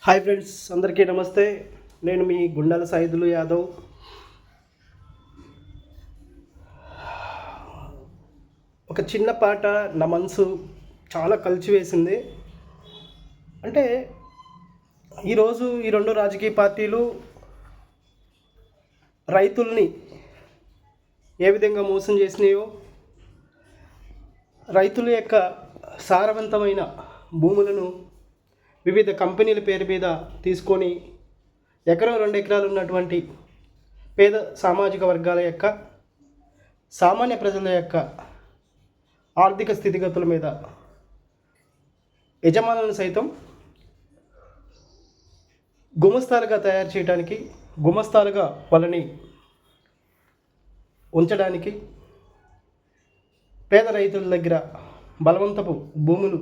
Hi friends, అందరికీ నమస్తే. నేను మీ గుండాల సైదులు యాదవ్. ఒక చిన్న పాట నా మనసు చాలా కలిచివేసింది. అంటే ఈరోజు ఈ రెండు రాజకీయ పార్టీలు రైతుల్ని ఏ విధంగా మోసం చేసినాయో, రైతుల యొక్క సారవంతమైన భూములను వివిధ కంపెనీల పేరు మీద తీసుకొని ఎకరం 2 ఎకరాలు ఉన్నటువంటి పేద సామాజిక వర్గాల యొక్క సామాన్య ప్రజల యొక్క ఆర్థిక స్థితిగతుల మీద యజమానులను సైతం గుమస్తాలుగా తయారు చేయడానికి, గుమస్తాలుగా వాళ్ళని ఉంచడానికి, పేద రైతుల దగ్గర బలవంతపు భూములు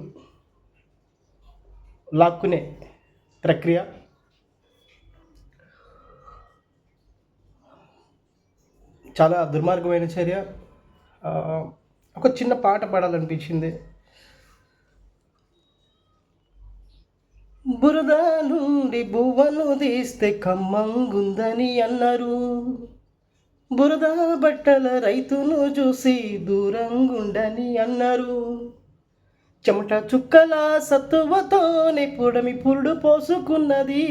లాక్కునే ప్రక్రియ చాలా దుర్మార్గమైన చర్య. ఒక చిన్న పాట పాడాలనిపించింది. బురద నుండి బువ్వను తీస్తే కమ్మంగుందని అన్నారు, బురద బట్టల రైతును చూసి దూరంగుండని అన్నారు, చెమట చుక్కల సత్తువతోనే పుడమి పురుడు పోసుకున్నది,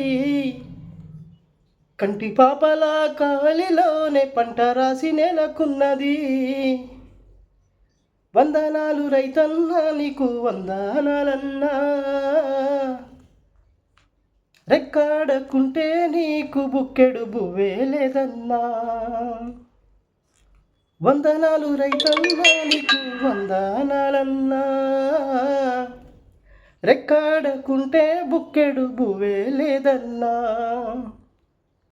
కంటి పాపల కావలిలోనే పంట రాసి నెలకున్నది, వందనాలు రైతన్నా నీకు వందనాలన్నా, రెక్కాడకుంటే నీకు బుక్కెడు బువ్వే లేదన్నా, వందనాలు రైతన్నా నీకు వందనాలన్నా, రెక్కాడకుంటే బుక్కెడు బువ్వే లేదన్నా.